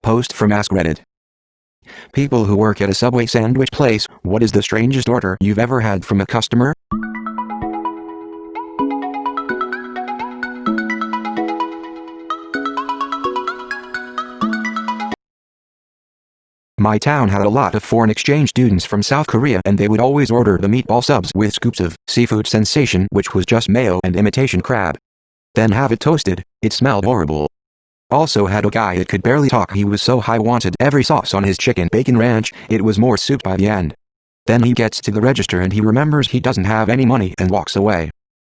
Post from AskReddit. People who work at a Subway sandwich place, what is the strangest order you've ever had from a customer? My town had a lot of foreign exchange students from South Korea, and they would always order the meatball subs with scoops of seafood sensation, which was just mayo and imitation crab. Then have it toasted. It smelled horrible. Also had a guy that could barely talk. He was so high, wanted every sauce on his chicken bacon ranch. It was more soup by the end. Then he gets to the register and he remembers he doesn't have any money and walks away.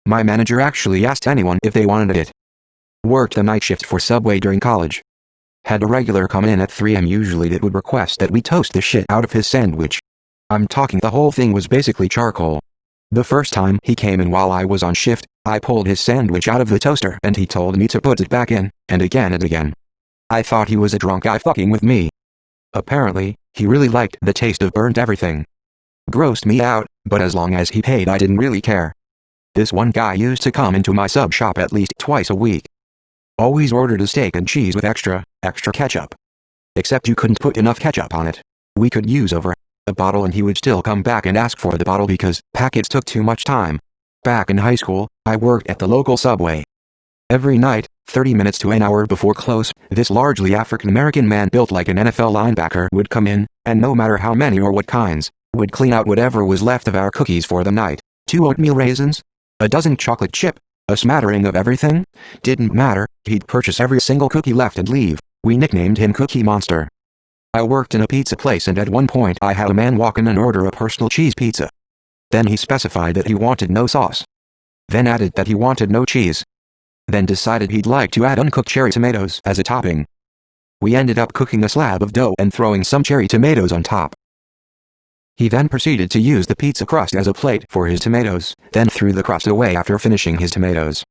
My manager actually asked anyone if they wanted it. Worked the night shift for Subway during college. Had a regular come in at 3 a.m. usually that would request that we toast the shit out of his sandwich. I'm talking the whole thing was basically charcoal. The first time he came in while I was on shift, I pulled his sandwich out of the toaster and he told me to put it back in, and again and again. I thought he was a drunk guy fucking with me. Apparently, he really liked the taste of burnt everything. Grossed me out, but as long as he paid I didn't really care. This one guy used to come into my sub shop at least twice a week. Always ordered a steak and cheese with extra ketchup. Except you couldn't put enough ketchup on it. We could use over a bottle and he would still come back and ask for the bottle because packets took too much time. Back in high school, I worked at the local Subway. Every night, 30 minutes to an hour before close, this largely African-American man built like an NFL linebacker would come in, and no matter how many or what kinds, would clean out whatever was left of our cookies for the night. 2 oatmeal raisins, a dozen chocolate chip, a smattering of everything. Didn't matter, he'd purchase every single cookie left and leave. We nicknamed him Cookie Monster. I worked in a pizza place and at one point I had a man walk in and order a personal cheese pizza. Then he specified that he wanted no sauce. Then added that he wanted no cheese. Then decided he'd like to add uncooked cherry tomatoes as a topping. We ended up cooking a slab of dough and throwing some cherry tomatoes on top. He then proceeded to use the pizza crust as a plate for his tomatoes, then threw the crust away after finishing his tomatoes.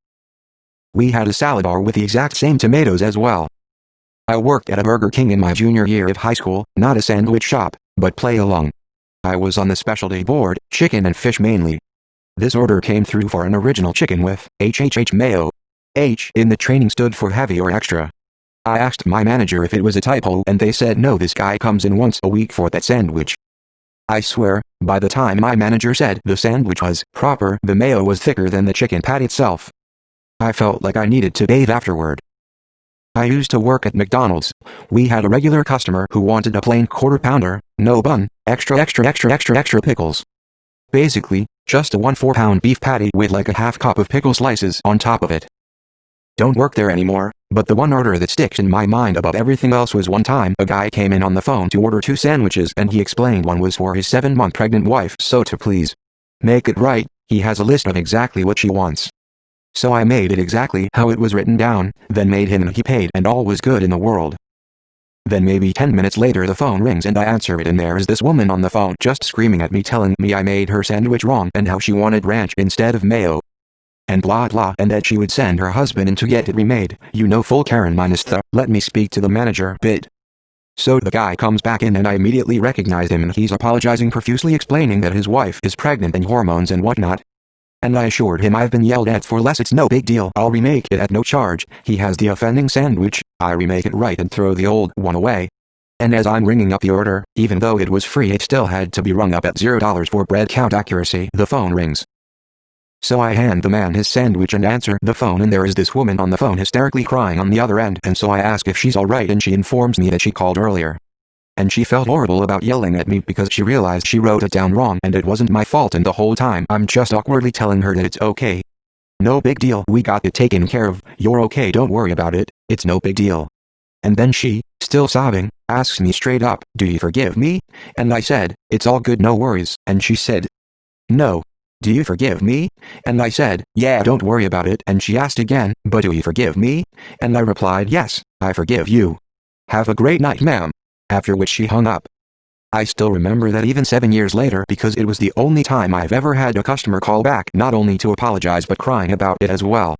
We had a salad bar with the exact same tomatoes as well. I worked at a Burger King in my junior year of high school, not a sandwich shop, but play along. I was on the specialty board, chicken and fish mainly. This order came through for an original chicken with HHH mayo. H in the training stood for heavy or extra. I asked my manager if it was a typo and they said no, this guy comes in once a week for that sandwich. I swear, by the time my manager said the sandwich was proper, the mayo was thicker than the chicken patty itself. I felt like I needed to bathe afterward. I used to work at McDonald's. We had a regular customer who wanted a plain quarter pounder, no bun, extra pickles. Basically, just a 1 4-pound beef patty with like a half cup of pickle slices on top of it. Don't work there anymore, but the one order that sticks in my mind above everything else was one time a guy came in on the phone to order 2 sandwiches and he explained one was for his 7-month pregnant wife, so to please make it right, he has a list of exactly what she wants. So I made it exactly how it was written down, then made him and he paid and all was good in the world. Then maybe 10 minutes later the phone rings and I answer it and there is this woman on the phone just screaming at me telling me I made her sandwich wrong and how she wanted ranch instead of mayo. And blah blah and that she would send her husband in to get it remade, you know, full Karen minus the let me speak to the manager bit. So the guy comes back in and I immediately recognized him and he's apologizing profusely explaining that his wife is pregnant and hormones and whatnot. And I assured him I've been yelled at for less, it's no big deal, I'll remake it at no charge. He has the offending sandwich, I remake it right and throw the old one away. And as I'm ringing up the order, even though it was free it still had to be rung up at $0 for bread count accuracy, the phone rings. So I hand the man his sandwich and answer the phone and there is this woman on the phone hysterically crying on the other end and so I ask if she's alright and she informs me that she called earlier. And she felt horrible about yelling at me because she realized she wrote it down wrong and it wasn't my fault and the whole time I'm just awkwardly telling her that it's okay. No big deal, we got it taken care of, you're okay, don't worry about it, it's no big deal. And then she, still sobbing, asks me straight up, do you forgive me? And I said, it's all good, no worries, and she said, no. Do you forgive me? And I said, yeah, don't worry about it, and she asked again, but do you forgive me? And I replied, yes, I forgive you. Have a great night, ma'am. After which she hung up. I still remember that even 7 years later because it was the only time I've ever had a customer call back not only to apologize but crying about it as well.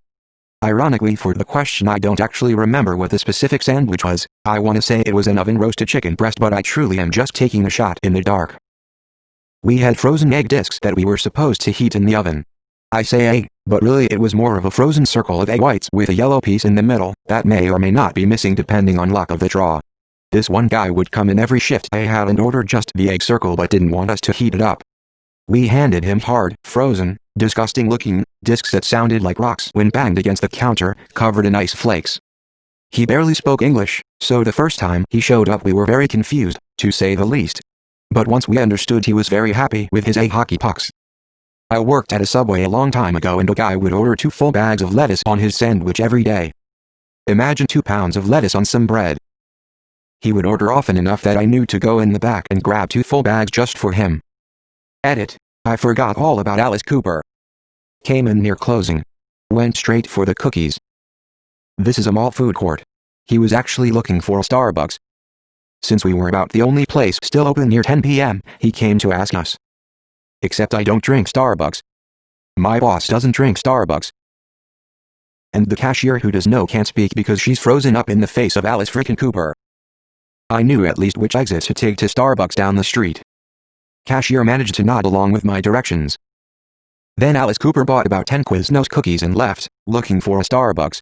Ironically for the question I don't actually remember what the specific sandwich was, I want to say it was an oven roasted chicken breast but I truly am just taking a shot in the dark. We had frozen egg discs that we were supposed to heat in the oven. I say egg, but really it was more of a frozen circle of egg whites with a yellow piece in the middle that may or may not be missing depending on luck of the draw. This one guy would come in every shift I had and order just the egg circle but didn't want us to heat it up. We handed him hard, frozen, disgusting-looking discs that sounded like rocks when banged against the counter, covered in ice flakes. He barely spoke English, so the first time he showed up we were very confused, to say the least. But once we understood, he was very happy with his egg hockey pucks. I worked at a Subway a long time ago and a guy would order 2 full bags of lettuce on his sandwich every day. Imagine 2 pounds of lettuce on some bread. He would order often enough that I knew to go in the back and grab 2 full bags just for him. Edit. I forgot all about Alice Cooper. Came in near closing. Went straight for the cookies. This is a mall food court. He was actually looking for a Starbucks. Since we were about the only place still open near 10 p.m., he came to ask us. Except I don't drink Starbucks. My boss doesn't drink Starbucks. And the cashier who does know can't speak because she's frozen up in the face of Alice frickin' Cooper. I knew at least which exit to take to Starbucks down the street. Cashier managed to nod along with my directions. Then Alice Cooper bought about 10 Quiznos cookies and left, looking for a Starbucks.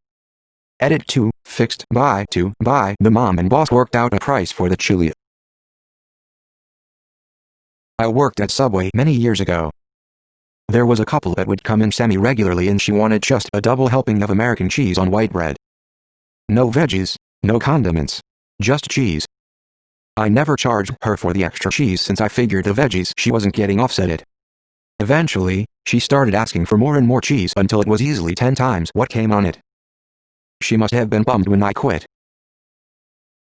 Edit 2, fixed by the mom and boss worked out a price for the chili. I worked at Subway many years ago. There was a couple that would come in semi-regularly and she wanted just a double helping of American cheese on white bread. No veggies, no condiments, just cheese. I never charged her for the extra cheese since I figured the veggies she wasn't getting offset it. Eventually, she started asking for more and more cheese until it was easily 10 times what came on it. She must have been bummed when I quit.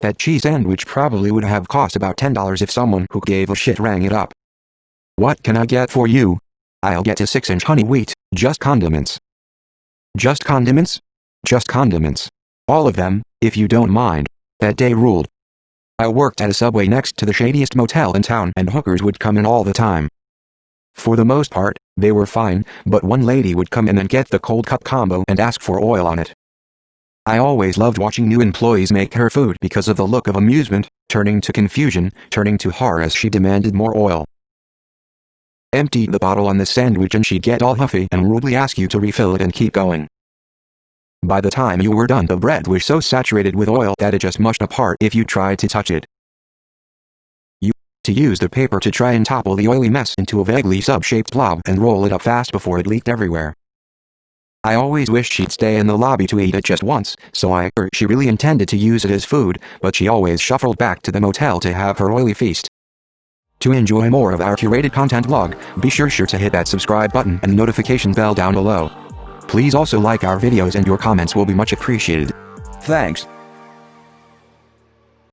That cheese sandwich probably would have cost about $10 if someone who gave a shit rang it up. What can I get for you? I'll get a 6-inch honey wheat, just condiments. Just condiments? Just condiments. All of them, if you don't mind. That day ruled. I worked at a Subway next to the shadiest motel in town and hookers would come in all the time. For the most part, they were fine, but one lady would come in and get the cold cup combo and ask for oil on it. I always loved watching new employees make her food because of the look of amusement, turning to confusion, turning to horror as she demanded more oil. Emptied the bottle on the sandwich and she'd get all huffy and rudely ask you to refill it and keep going. By the time you were done, the bread was so saturated with oil that it just mushed apart if you tried to touch it. You had to use the paper to try and topple the oily mess into a vaguely sub-shaped blob and roll it up fast before it leaked everywhere. I always wished she'd stay in the lobby to eat it just once, so she really intended to use it as food, but she always shuffled back to the motel to have her oily feast. To enjoy more of our curated content vlog, be sure to hit that subscribe button and notification bell down below. Please also like our videos and your comments will be much appreciated. Thanks.